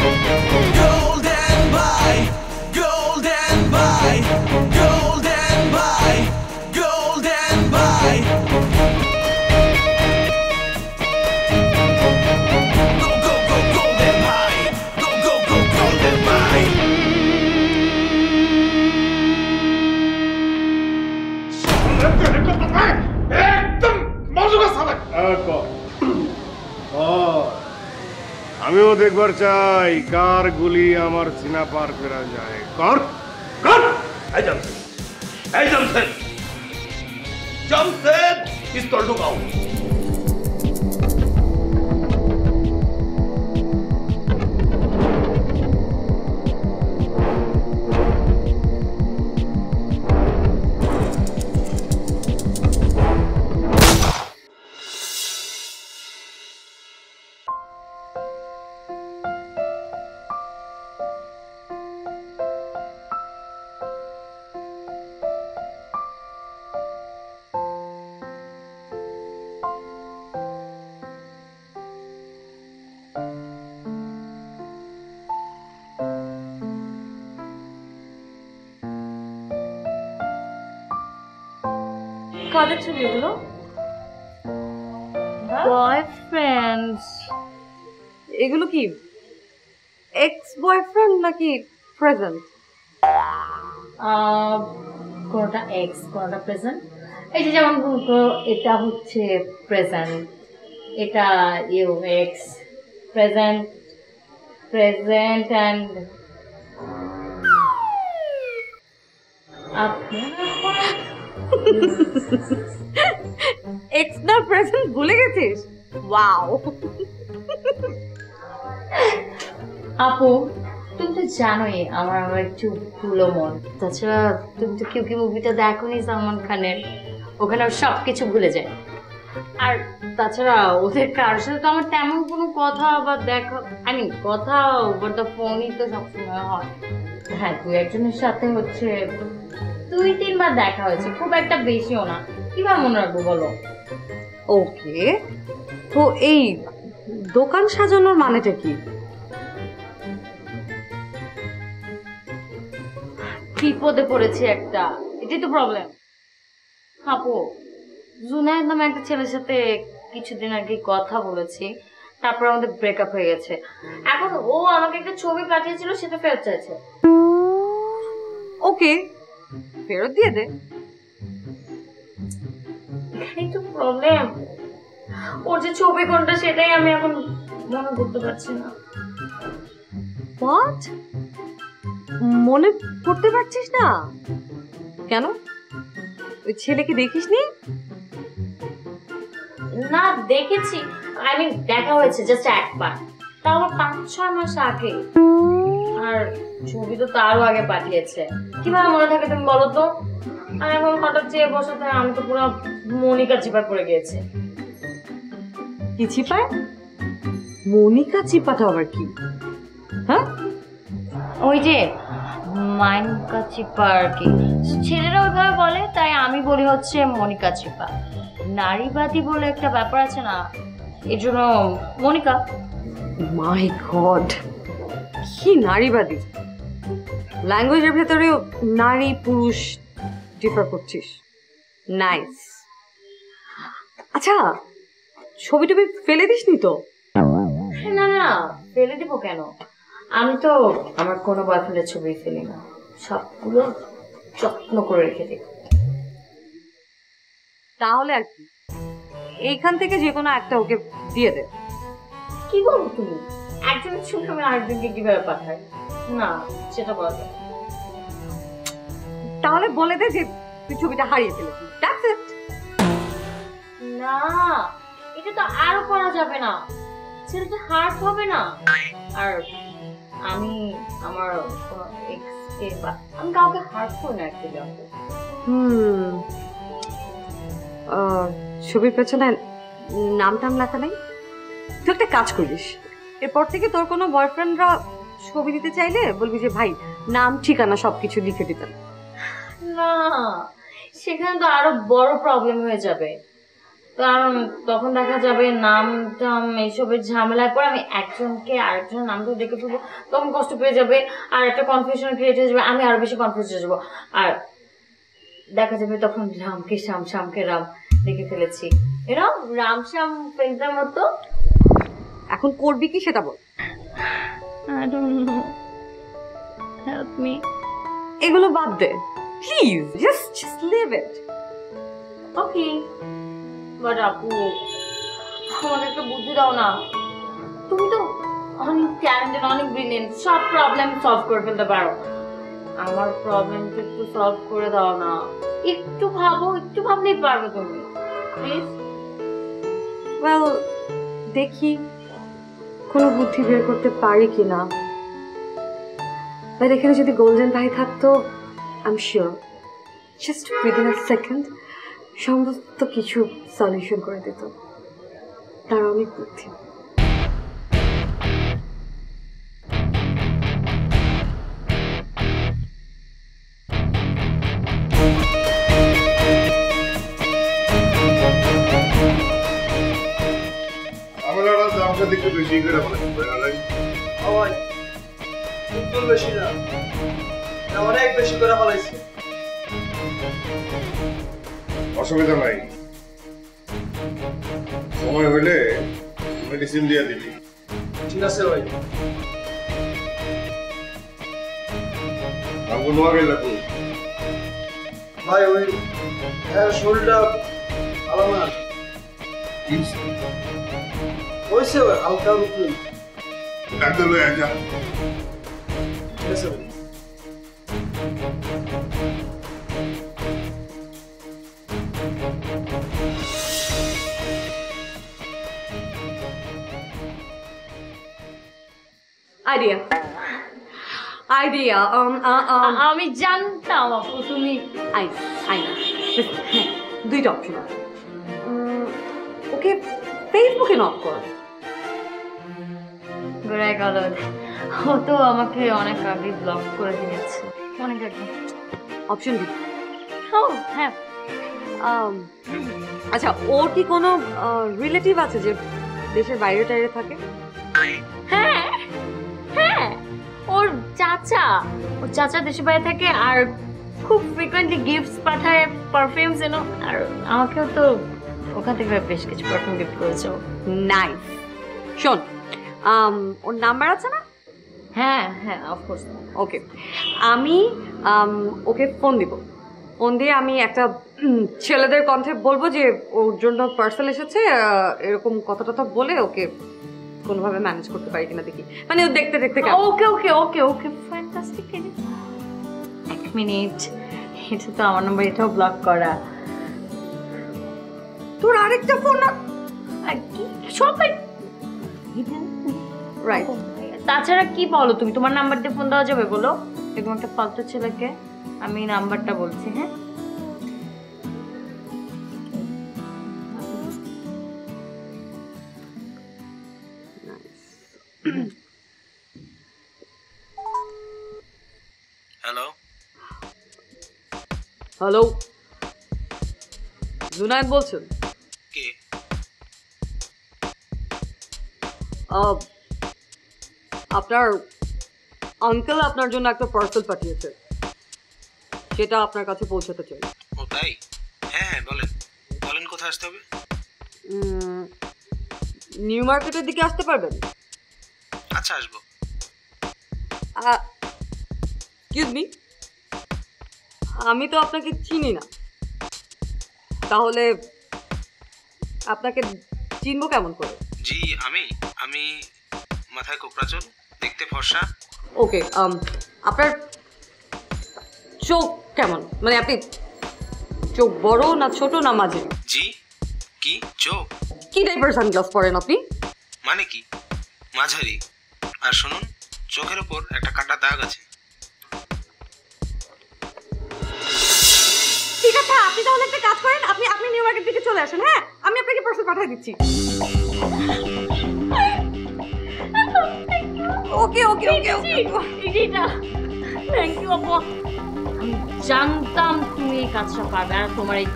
Golden boy, golden boy, golden boy, golden boy. Go go go golden boy, go go go golden boy. একদম মজা সালা আমিও দেখবার চাই কার গুলি আমার সিনা পার করা যায়। কর কর। এই জামশেদ, এই জামশেদ, জামশেদ পিস্তল ঢুকাও। কাদের ছবি এগুলো? বয়ফ্রেন্ড। এগুলো কি এক্স বয়ফ্রেন্ড নাকি প্রেজেন্ট? কোনটা এক্স কোনটা প্রেজেন্ট। এই যে যেমন এটা হচ্ছে প্রেজেন্ট, এটা you ex present, present and ex না প্রেজেন্ট ভুলে গেছিস? ওয়াও। আপু তুমি তো জানোই আমার আমার একটু ভুলো মন। তাছাড়া তুমি তো কিউকি মুভিটা দেখোনি সালমান খানের, ওখানে সব কিছু ভুলে যায়। আর তাছাড়া ওদের কারোর সাথে তো আমার তেমন কোনো কথা বা দেখা, আই মিন কথা ওভার দ্য ফোনই তো সবসময় হয়। হ্যাঁ, তুই একজনের সাথে হচ্ছে 2-3 বার দেখা হয়েছে, খুব একটা বেশিও না। কিভাবে মনে রাখবো বলো? ওকে, তো এই দোকান সাজানোর মানেটা কি? বিপদে পড়েছি একটা, এটাই তো প্রবলেম। আপু, জুনায়েদ নামে একটা ছেলের সাথে কিছুদিন আগে কথা বলেছি, তারপর আমাদের ব্রেকআপ হয়ে গেছে। এখন ও আমাকে একটা ছবি পাঠিয়েছিল, সেটা ফেরত চাইছে। ওকে, ফেরত দিয়ে দে। এটাই তো প্রবলেম, ওর যে ছবি কোনটা সেটাই আমি এখন মনে করতে পারছি না। হোয়াট? মনে করতে পারছিস না কেন? ওই ছেলেকে দেখিসনি? না, দেখেছি, আই মিন দেখা হয়েছে জাস্ট একবার, তাও 5-6 মাস আগে। আর ছবি তো তারও আগে পাঠিয়েছে, কিভাবে মনে থাকে তুমি বলো তো? আর এখন হঠাৎ চেয়ে বসাতে আমি তো পুরো মনিকা চিপা পড়ে গিয়েছে। কি চিপায়? মনিকা চিপাটা আবার কি? হ্যাঁ, ওই যে মাইনকা চিপা আর কি, ছেলেরা ওইভাবে বলে, তাই আমি বলি হচ্ছে মনিকা চিপা। নারীবাদী বলে একটা ব্যাপার আছে না, এর জন্য মনিকা। মাই গড, কি নারীবাদী! ল্যাঙ্গুয়েজের ভেতরেও নারী পুরুষ ডিফার করছিস। নাইস। আচ্ছা, ছবি টবি ফেলে দিসনি তো? না না, ফেলে দিব কেন? আমি তো আমার কোনো বয়ফ্রেন্ডের ছবি ফেলি না, সবগুলো যত্ন করে রেখে দিই। তাহলে আর কি, এইখান থেকে যে কোনো একটা ওকে দিয়ে দে। কি বলো তুমি? একজনের ছবি আমি আরেকজনকে কিভাবে পাঠাই? না, সেটা বলা যায় না। তাহলে বলে দে যে তুই ছবিটা হারিয়ে ফেলেছিস। That's it. না, এটা তো আরো করা যাবে না, ছেলেটা হার্ট হবে না। আর আমি আমার এক্সকে বা আমি কাউকে হার্ট করি না অ্যাকচুয়ালি। ছবির পেছনে নাম টাম লেখা নেই? তুই একটা কাজ করিস, এরপর থেকে তোর কোনো বয়ফ্রেন্ডরা ছবি দিতে চাইলে বলবি যে ভাই নাম ঠিকানা সবকিছু লিখে দিতেন। না, সেখানে তো আরো বড় প্রবলেম হয়ে যাবে। কারণ তখন দেখা যাবে নাম টাম এইসবের ঝামেলায় পরে আমি একজনকে আরেকজনের নাম ধরে ডেকে ফেলবো, তখন কষ্ট পেয়ে যাবে আর একটা কনফিউশন ক্রিয়েট হয়ে যাবে, আমি আরো বেশি কনফিউজ হয়ে যাবো। আর দেখা যাবে তখন রামকে শ্যাম, শ্যামকে রাম দেখে ফেলেছি, এরকম রাম শ্যাম ফেলতার মতো। এখন করবি কি সেটা বল। I don't know. Help me. এগুলো বাদ দে please, just leave it. Okay. But আপু আমাকে একটা বুদ্ধি দাও না, তুমি তো অনেক ট্যালেন্টেড, অনেক ব্রিলিয়েন্ট, সব প্রবলেম সলভ করে ফেলতে পারো, আমার প্রবলেমটা একটু সলভ করে দাও না, একটু ভাবো, একটু ভাবলেই পারবে তুমি, প্লিজ। ওয়েল দেখি কোনো বুদ্ধি বের করতে পারি কিনা। বাট এখানে যদি গোল্ডেন ভাই থাকতো I am sure just within a second সমস্ত কিছু সলিউশন করে দিত, তার অনেক বুদ্ধি। ঝামেলাটা দামটা একটু বেশি করে বলে হয় একটু বেশি না, অনেক বেশি করে ফেলাইছে। অসুবিধা নাই, সময় হইলে মেডিসিন দিয়ে দিবি। ঠিক আছে ভাই। আমাকে নোয়া গেল তুই ভাই ওই শরীরটা ভালো না, হয়েছে হালকা রূপে। ডাক্তার লয়ে আয় যা। ঠিক আছে ভাই। আইডিয়া আমি জানতাম আপু তুমি দুইটা অপশন আছে। ওকে ফেসবুকে নক কর। বেড়ায় গেল, ও তো আমাকে অনেক আগে ব্লক করে দিয়েছে, অনেক আগে। Option B. ও হ্যাঁ, আচ্ছা ওর কি কোনো রিলেটিভ আছে যে দেশের বাইরে টাইরে থাকে? হ্যাঁ হ্যাঁ, ওর চাচা দেশের বাইরে থাকে আর খুব ফ্রিকোয়েন্টলি গিফটস পাঠায়, পারফিউমস এনো, আর আমাকেও তো ওখান থেকে বেশ কিছু পারফিউম গিফট করেছে। নাইস। শোন ওর নাম্বার আছে না? হ্যাঁ হ্যাঁ অফকোর্স। ওকে আমি ওকে ফোন দিব, ফোন দিয়ে আমি একটা ছেলেদের কণ্ঠে বলবো যে ওর জন্য পার্সেল এসেছে, এরকম কথা টথা বলে ওকে কোনোভাবে ম্যানেজ করতে পারি কিনা দেখি, মানে ও দেখতে দেখতে। ওকে ওকে ওকে ওকে ফ্যান্টাস্টিক। এক মিনিট, এটা তো আমার নাম্বার, এটাও ব্লক করা। তোর আরেকটা ফোন সবাই রাইট। তাছাড়া কি বলো তুমি, তোমার নাম্বার দিয়ে ফোন দেওয়া যাবে বলো? এরকম একটা ফালতু ছেলেকে আমি নাম্বারটা বলছি। হ্যাঁ হ্যালো হ্যালো, জুনায়েদ বলছেন? কে? আপনার আঙ্কেল আপনার জন্য একটা পার্সেল পাঠিয়েছে, সেটা আপনার কাছে পৌঁছাতে চাই। ও তাই? হ্যাঁ হ্যাঁ বলেন বলেন, কোথায় আসতে হবে? নিউ মার্কেটের দিকে আসতে পারবেন? আচ্ছা আসবো। এক্সকিউজ মি, আমি তো আপনাকে চিনি না, তাহলে আপনাকে চিনবো কেমন করে? জি আমি মাথায় কোকড়া চুল, দেখতে ফর্সা। ওকে আপনার চোখ কেমন, মানে আপনি চোখ বড় না ছোট না মাঝে? জি কি চোখ? কি টাইপের সানগ্লাস পরেন আপনি? মানে কি মাঝারি। আর শুনুন, চোখের ওপর একটা কাটা দাগ আছে। ঠিক আছে, আপনি তাহলে একটা কাজ করেন, আপনি নিউ মার্কেট দিকে চলে আসেন। হ্যাঁ আমি আপনাকে পার্সেল পাঠিয়ে দিচ্ছি। ওকে ওকে ওকে ওকে থ্যাংক ইউ আপু। আমি জানতাম তুমি এই কাজটা পারবে, আর তোমার এই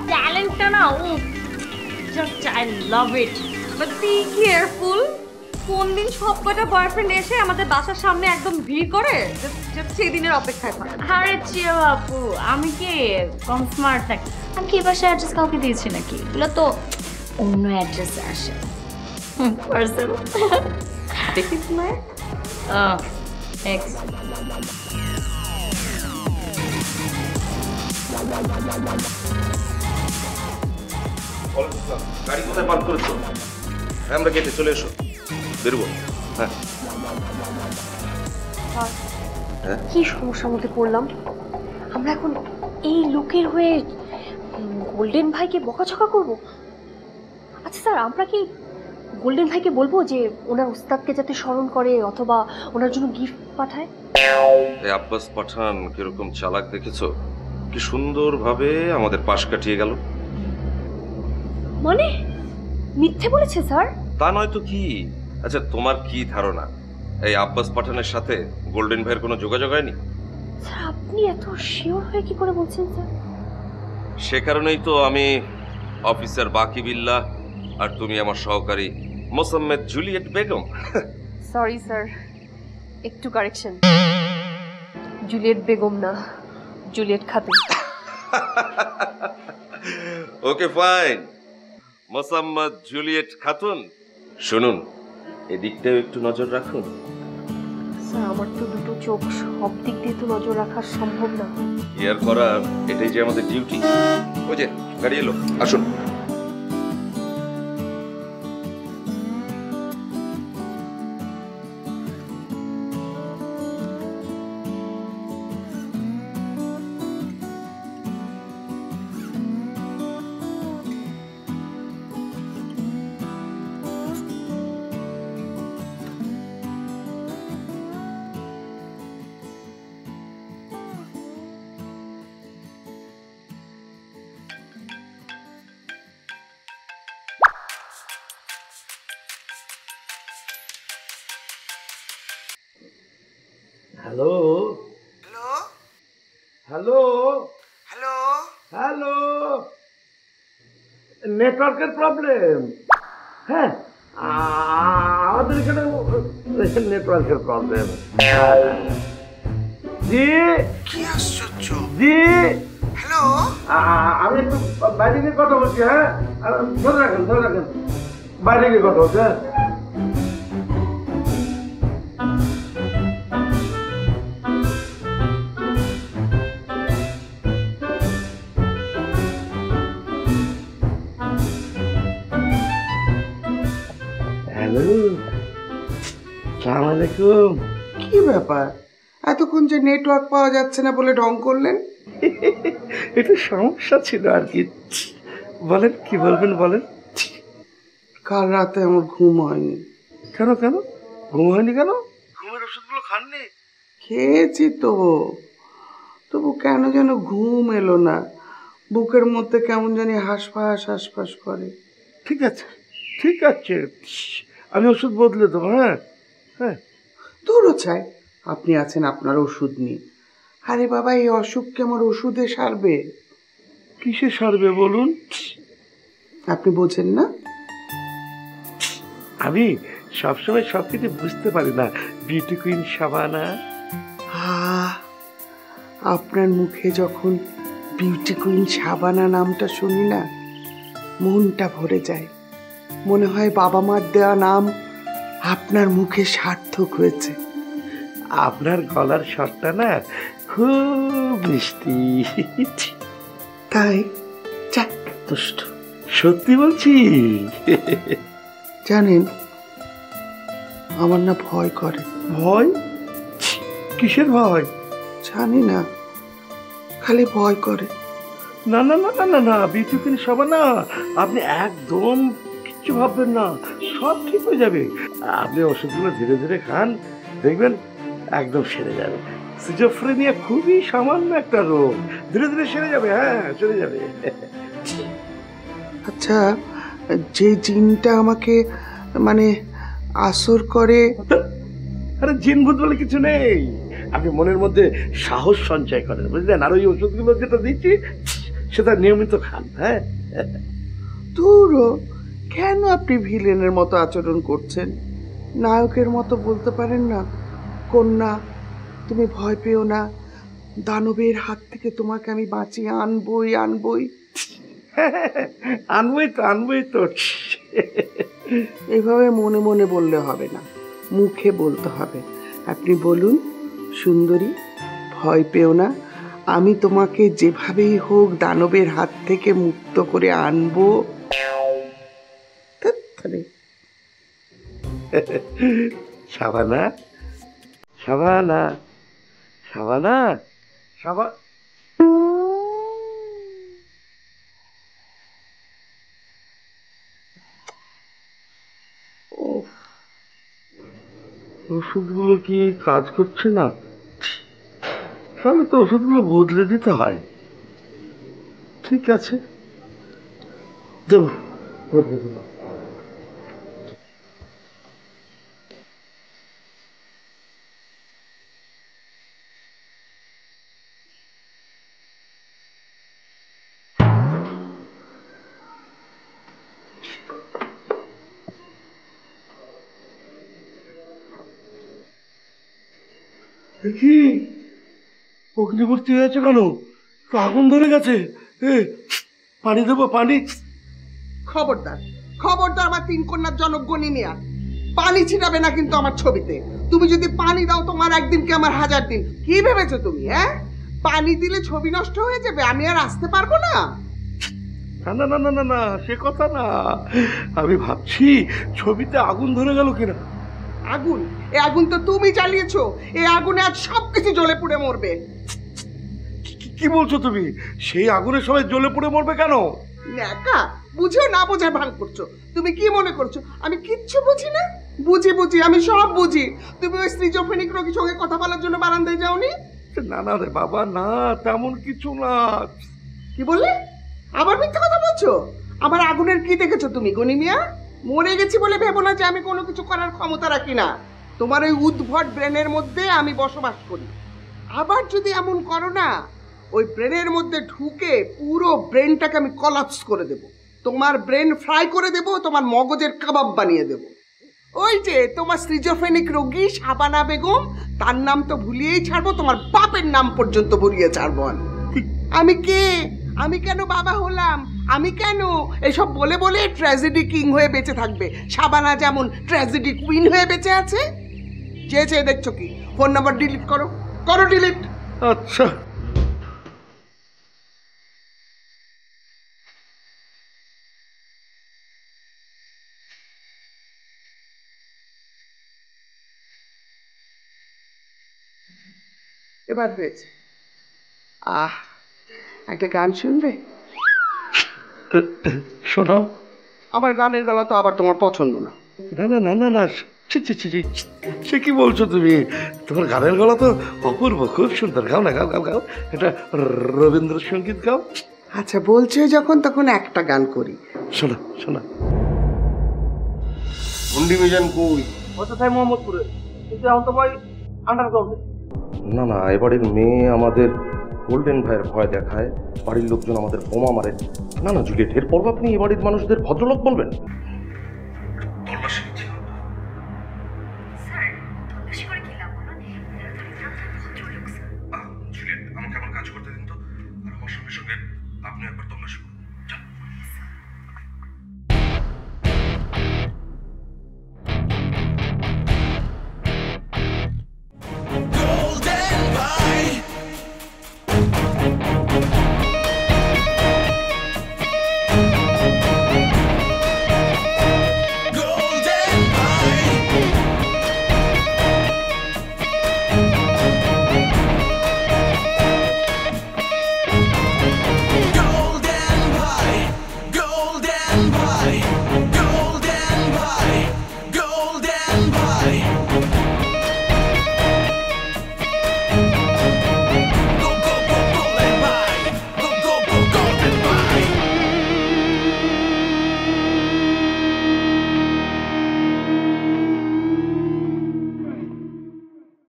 ট্যালেন্টটা না, ও just I love it. But be careful. কোন দিন সব কটা বয়ফ্রেন্ড এসে আমাদের বাসার সামনে একদম ভিড় করে, জাস্ট সেই দিনের অপেক্ষায় থাকে। আরে চিও আপু, আমি কি কম স্মার্ট নাকি? আমি কি বাসার অ্যাড্রেস কাউকে দিয়েছি নাকি? এগুলো তো অন্য অ্যাড্রেসে আসে। পার্সেল দেখিস না এক্স। গাড়ি কোথায় পার্ক করেছো? আমরা গেটে চলে এসো, বেরোবো। হ্যাঁ কি সমস্যার মধ্যে পড়লাম আমরা এখন? এই লোকের হয়ে গোল্ডেন ভাইকে বকাঝকা করব? আচ্ছা স্যার, আমরা কি গোল্ডেন ভাইকে বলবো যে ওনার উস্তাদকে যাতে স্মরণ করে অথবা ওনার জন্য গিফট পাঠায়? এই আব্বাস পাঠান কিরকম চালাক দেখেছো? কি সুন্দরভাবে আমাদের পাশ কাটিয়ে গেল। মানে মিথ্যে বলেছে স্যার? তা নয় তো কি। আচ্ছা, তোমার কি ধারণা এই আব্বাস পাঠানের সাথে গোল্ডেন ভাইয়ের কোনো যোগাযোগ হয়নি? স্যার আপনি এত শিওর হয়ে কি করে বলছেন স্যার? সে কারণেই তো আমি অফিসার বাকি বিল্লাহ আর তুমি আমার সহকারী মোসাম্মেদ জুলিয়েট বেগম। সরি স্যার, একটু কারেকশন, জুলিয়েট বেগম না, Juliet Khatun. Okay fine, Mosammat Juliet Khatun. শুনুন, এদিকটাও একটু নজর রাখুন। স্যার আমার তো দুটো চোখ, সব দিক দিয়ে তো নজর রাখা সম্ভব না। কেয়ার করার এটাই যে আমাদের ডিউটি। ওই যে গাড়ি এলো, আসুন। হ্যালো হ্যালো হ্যালো হ্যালো, নেটওয়ার্কের প্রবলেম। হ্যাঁ, আমাদের এখানে নেটওয়ার্কের প্রবলেম। জি কি আশ্চর্য! জি, হ্যালো, আমি একটু বাইরে গিয়ে কথা বলছি। হ্যাঁ, ধরে রাখেন, বাইরে গিয়ে কথা বলছি। হ্যাঁ, হ্যালো, আসসালামু আলাইকুম। কি ব্যাপার, এতক্ষণ যে নেটওয়ার্ক পাওয়া যাচ্ছে না বলে ঢং করলেন? একটু সমস্যা ছিল আর কি। বলেন, কি বলবেন বলেন। কাল রাতে আমার ঘুম হয়নি। কেন ঘুম হয়নি কেন? ঘুমের ওষুধগুলো খাননি? খেয়েছি তো, তবু কেন যেন ঘুম এলো না। বুকের মধ্যে কেমন জানি হাঁসফাঁস করে। ঠিক আছে, আমি ওষুধ বদলে দেবো। হ্যাঁ হ্যাঁ, দূরও চাই, আপনি আছেন, আপনার ওষুধ নিয়ে। আরে বাবা, এই অসুখকে আমার ওষুধে সারবে। কিসে সারবে বলুন? আপনি বোঝেন না? আমি সবসময় সবকিছু বুঝতে পারি না। Beauty queen Shabana. আপনার মুখে যখন বিউটি কুইন শাবানা নামটা শুনি না, মনটা ভরে যায়। মনে হয় বাবা মার দেওয়া নাম আপনার মুখে সার্থক হয়েছে। আপনার গলার স্বরটা না খুব মিষ্টি। তাই যাক, দুষ্ট, সত্যি বলছি। জানেন, আমার না ভয় করে। ভয়? কিসের ভয়? জানি না, খালি ভয় করে। না না না না না না, বিউটি কুইন শাবানা, আপনি একদম কিচ্ছু ভাববেন না, সব ঠিক হয়ে যাবে। আপনি ওষুধগুলো ধীরে ধীরে খান, দেখবেন একদম সেরে যাবে। সিজোফ্রেনিয়া খুবই সামান্য একটা রোগ, ধীরে ধীরে সেরে যাবে। হ্যাঁ, সেরে যাবে। আচ্ছা, যে জিনটা আমাকে মানে আসর করে। আরে জিন ভূত বলে কিছু নেই, আপনি মনের মধ্যে সাহস সঞ্চয় করেন, বুঝলেন? আর ওই ওষুধগুলো যেটা দিচ্ছি সেটা নিয়মিত খান। হ্যাঁ, ধুরো, কেন আপনি ভিলেনের মতো আচরণ করছেন? নায়কের মতো বলতে পারেন না, কন্যা তুমি ভয় পেও না, দানবের হাত থেকে তোমাকে আমি বাঁচিয়ে আনবই আনবই। আনবই তো। এইভাবে মনে মনে বললে হবে না, মুখে বলতে হবে। আপনি বলুন, সুন্দরী ভয় পেও না, আমি তোমাকে যেভাবেই হোক দানবের হাত থেকে মুক্ত করে আনবো। শাবানা, শাবানা, শাবানা, শাবা ওষুধগুলো কি কাজ করছে না? তাহলে তো ওষুধগুলো বদলে দিতে হয়। ঠিক আছে, দেবো, বদলে দেবো। কি অগ্নিভর্তি হয়েছে কেন? তো আগুন ধরে গেছে। পানি দেবো, পানি? খবরদার, খবরদার, আমার 3 কন্যার জনক গনি মিয়া, পানি ছিটাবে না কিন্তু আমার ছবিতে। তুমি যদি পানি দাও তোমার একদিন কি আমার 1000 দিন। কি ভেবেছো তুমি? পানি দিলে ছবি নষ্ট হয়ে যাবে, আমি আর আসতে পারবো না? না না না না না, সে কথা না। আমি ভাবছি ছবিতে আগুন ধরে গেল কিনা। আগুন? এই আগুন তো তুমি জ্বালিয়েছো। এই আগুনে আজ সবকিছু জ্বলে পুড়ে মরবে। কি বলছো তুমি? সেই আগুনে সবাই জ্বলে পুড়ে মরবে কেন? একা বুঝেও না বোঝার ভান করছো। তুমি কি মনে করছো আমি কিচ্ছু বুঝি না? বুঝি, আমি সব বুঝি। তুমি ওই স্কিজোফ্রেনিক রোগীর সঙ্গে কথা বলার জন্য বারান্দায় যাওনি? না না রে বাবা, না, তেমন কিছু না। কি বললে? আবার মিথ্যা কথা বলছো। আমার আগুনের কি দেখেছো তুমি গনি মিয়া? মরে গেছি বলে ভেবো না যে আমি কোনো কিছু করার ক্ষমতা রাখি না। তোমার ওই উদ্ভট ব্রেনের মধ্যে আমি বসবাস করি। আবার যদি এমন করো না, ওই ব্রেনের মধ্যে ঢুকে পুরো ব্রেনটাকে আমি কলাপস করে দেব। তোমার ব্রেন ফ্রাই করে দেব, তোমার মগজের কাবাব বানিয়ে দেব। ওই যে তোমার স্কিজোফ্রেনিক রোগী শাবানা বেগম, তার নাম তো ভুলিয়েই ছাড়বো, তোমার বাপের নাম পর্যন্ত ভুলিয়ে ছাড়বো। আমি কে? আমি কেন বাবা হলাম? আমি কেন এসব বলে বলে ট্র্যাজেডি কিং হয়ে বেঁচে থাকবে? শাবানা যেমন ট্র্যাজেডি কুইন হয়ে বেঁচে আছে। চেয়ে দেখছো কি? ফোন নাম্বার ডিলিট করো, করো ডিলিট। আচ্ছা, এবার হয়েছে। একটা গান শুনবে? শোনাও। আমার গানের গলা তো আবার তোমার পছন্দ না। না না না না না, সে কি বলছো তুমি? তোমার গানের গলা তো অপূর্ব, খুব সুন্দর। গাও না, গাও গাও গাও, এটা রবীন্দ্রসঙ্গীত গাও। আচ্ছা বলছো যখন, তখন একটা গান করি। শোনা শোনা। হুন্ডি মিজান কই? ওটা তাই মোহাম্মদপুরে, কিন্তু এখন তো ভাই আন্ডারগ্রাউন্ডে। না না, এবারের মেয়ে আমাদের গোল্ডেন ভাইয়ের ভয় দেখায়, বাড়ির লোকজন আমাদের বোমা মারে। না না জুলিয়েট, এরপর আপনি এ বাড়ির মানুষদের ভদ্রলোক বলবেন?